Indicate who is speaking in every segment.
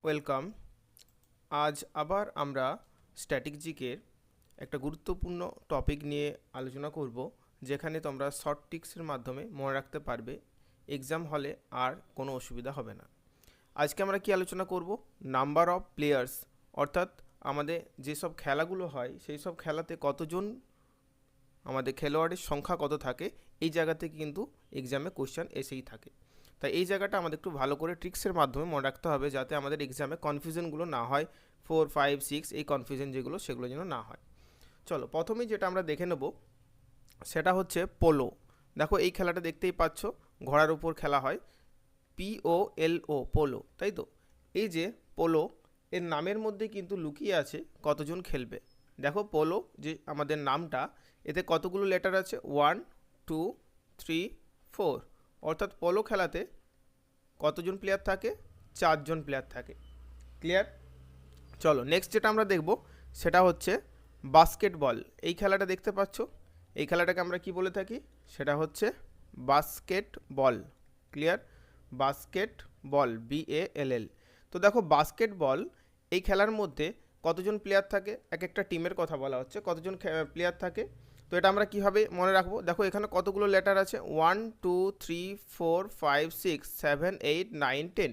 Speaker 1: Welcome. আজ আবার আমরা স্ট্যাটিক জিকের একটা গুরুত্বপূর্ণ টপিক নিয়ে আলোচনা করব, যেখানে তোমরা শর্ট ট্রিক্সের মাধ্যমে মনে রাখতে পারবে, এক্সাম হলে আর কোনো অসুবিধা হবে না। আজকে আমরা কি আলোচনা করব? নাম্বার অফ প্লেয়ার্স, অর্থাৎ আমাদের যেসব খেলাগুলো হয় সেই সব খেলাতে কতজন আমাদের খেলোয়াড়ের সংখ্যা কত থাকে, এই জায়গা থেকে কিন্তু এক্সামে কোশ্চেন এসেই থাকে। তাই এই জায়গাটা আমাদের একটু ভালো করে ট্রিক্সের মাধ্যমে মনে রাখতে হবে, যাতে আমাদের এক্সামে কনফিউশনগুলো না হয়। 4, 5, 6 এই কনফিউশন যেগুলো, সেগুলো যেন না হয়। চলো, প্রথমেই যেটা আমরা দেখে নেব সেটা হচ্ছে পোলো। দেখো, এই খেলাটা দেখতেই পাচ্ছ, ঘোড়ার উপর খেলা হয়, POLO, পোলো, তাই তো? এই যে পোলো, এর নামের মধ্যে কিন্তু লুকিয়ে আছে কতজন খেলবে। দেখো, পোলো যে আমাদের নামটা, এতে কতগুলো লেটার আছে? 1, 2, 3, 4। অর্থাৎ পোলো খেলাতে কতজন প্লেয়ার থাকে? 4 জন প্লেয়ার থাকে। ক্লিয়ার? চলো, নেক্সট যেটা আমরা দেখব সেটা হচ্ছে বাস্কেটবল। এই খেলাটা দেখতে পাচ্ছ, এই খেলাটাকে আমরা কি বলে থাকি? সেটা হচ্ছে বাস্কেটবল। ক্লিয়ার? Basketball, BALL। তো দেখো, বাস্কেটবল এই খেলার মধ্যে কতজন প্লেয়ার থাকে? এক একটা টিমের কথা বলা হচ্ছে, কতজন প্লেয়ার থাকে। তো এটা আমরা কীভাবে মনে রাখবো? দেখো, এখানে কতগুলো লেটার আছে? 1, 2, 3, 4, 5, 6, 7, 8, 9, 10।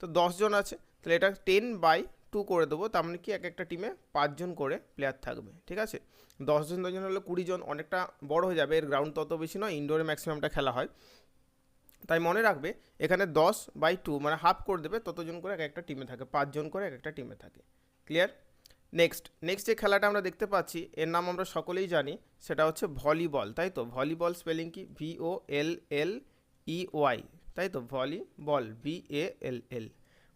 Speaker 1: তো 10 জন আছে, তাহলে এটা 10/2 করে দেবো। তার মানে কি, এক একটা টিমে 5 জন করে প্লেয়ার থাকবে। ঠিক আছে? 10 জন হলে 20 জন, অনেকটা বড় হয়ে যাবে। এর গ্রাউন্ড তত বেশি নয়, ইনডোরে ম্যাক্সিমামটা খেলা হয়। তাই মনে রাখবে, এখানে 10/2 মানে হাফ করে দেবে, ততজন করে এক একটা টিমে থাকে, 5 জন করে এক একটা টিমে থাকে। ক্লিয়ার? নেক্সট যে খেলাটা আমরা দেখতে পাচ্ছি, এর নাম আমরা সকলেই জানি, সেটা হচ্ছে ভলিবল, তাই তো? ভলিবল স্পেলিং কি? VOLLEY, তাই তো? Volleyball, BALL।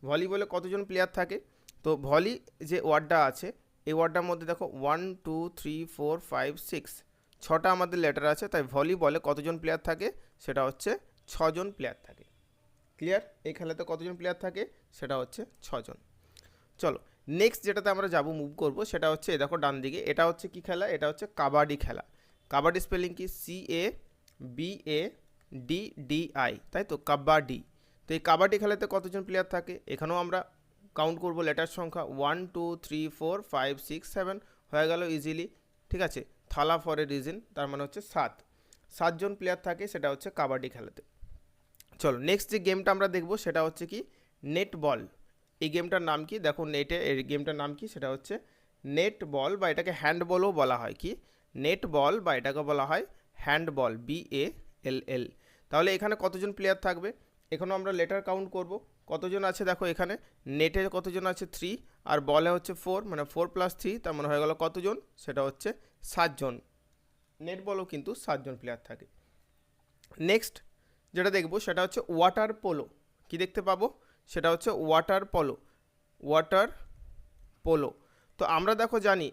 Speaker 1: ভলিবলে কতজন প্লেয়ার থাকে? তো ভলি যে ওয়ার্ডটা আছে, এই ওয়ার্ডটার মধ্যে দেখো 1, 2, 3, 4, 5, 6, 6টা আমাদের লেটার আছে। তাই ভলিবলে কতজন প্লেয়ার থাকে? সেটা হচ্ছে 6 জন প্লেয়ার থাকে। ক্লিয়ার? এই খেলাতে কতজন প্লেয়ার থাকে? সেটা হচ্ছে 6 জন। চলো, নেক্সট যেটাতে আমরা যাব, মুভ করব, সেটা হচ্ছে দেখো ডান দিকে, এটা হচ্ছে কি খেলা? এটা হচ্ছে কাবাডি খেলা। কাবাডি স্পেলিং কি? CABADDI, তাই তো? কাবাডি। তো এই কাবাডি খেলাতে কতজন প্লেয়ার থাকে? এখানেও আমরা কাউন্ট করব লেটার সংখ্যা, 1, 2, 3, 4, 5, 6, 7 হয়ে গেল ইজিলি। ঠিক আছে? থালা ফর এ রিজন, তার মানে হচ্ছে 7 জন প্লেয়ার থাকে, সেটা হচ্ছে কাবাডি খেলাতে। চলো, নেক্সট যে গেমটা আমরা দেখব সেটা হচ্ছে কি? নেট বল। এই গেমটার নাম কি? দেখো, এই গেমটার নাম কি? সেটা হচ্ছে নেট বল, বা এটাকে হ্যান্ডবলও বলা হয়। কি? নেট বল, বা এটাকে বলা হয় হ্যান্ডবল, BALL। তাহলে এখানে কতজন প্লেয়ার থাকবে? এখানেও আমরা লেটার কাউন্ট করব, কতজন আছে। দেখো, এখানে নেটে কতজন আছে? 3, আর বলে হচ্ছে 4, মানে 4 + 3, তার মানে হয়ে গেল কতজন? সেটা হচ্ছে 7 জন। নেট বলও কিন্তু 7 জন প্লেয়ার থাকে। নেক্সট যেটা দেখব সেটা হচ্ছে ওয়াটার পোলো। কি দেখতে পাবো? সেটা হচ্ছে ওয়াটার পোলো। তো আমরা দেখো জানি,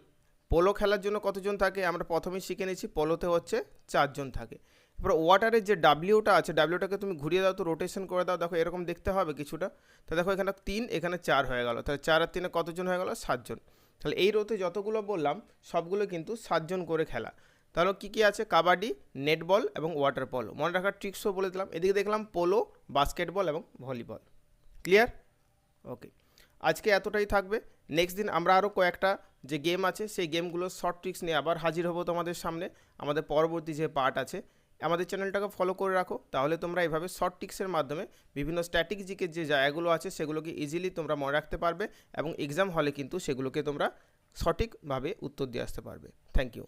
Speaker 1: পোলো খেলার জন্য কতজন থাকে? আমরা প্রথমেই শিখে নিয়েছি, পোলোতে হচ্ছে 4 জন থাকে। এবার ওয়াটারের যে ডাব্লিউটা আছে, ডাব্লিউটাকে তুমি ঘুরিয়ে দাও তো, রোটেশন করে দাও, দেখো এরকম দেখতে হবে কিছুটা। তো দেখো, এখানে 3, এখানে 4 হয়ে গেল। তাহলে 4 আর 3 কতজন হয়ে গেল? 7 জন। তাহলে এই রোতে যতগুলো বললাম, সবগুলো কিন্তু 7 জন করে খেলা। তাহলে কী কী আছে? কাবাডি, নেটবল এবং ওয়াটার পোলো। মনে রাখার ট্রিক্সও বলে দিলাম। এদিকে দেখলাম পোলো, বাস্কেটবল এবং ভলিবল। ক্লিয়ার? ওকে, আজকে এতটাই থাকবে। নেক্সট দিন আমরা আরও কয়েকটা যে গেম আছে, সেই গেমগুলোর শর্ট ট্রিক্স নিয়ে আবার হাজির হব তোমাদের সামনে। আমাদের পরবর্তী যে পার্ট আছে, আমাদের চ্যানেলটাকে ফলো করে রাখো, তাহলে তোমরা এইভাবে শর্ট ট্রিক্সের মাধ্যমে বিভিন্ন স্ট্র্যাটেজিকের যে জায়গাগুলো আছে, সেগুলোকে ইজিলি তোমরা মনে রাখতে পারবে, এবং এক্সাম হলে কিন্তু সেগুলোকে তোমরা সঠিকভাবে উত্তর দিয়ে আসতে পারবে। Thank you.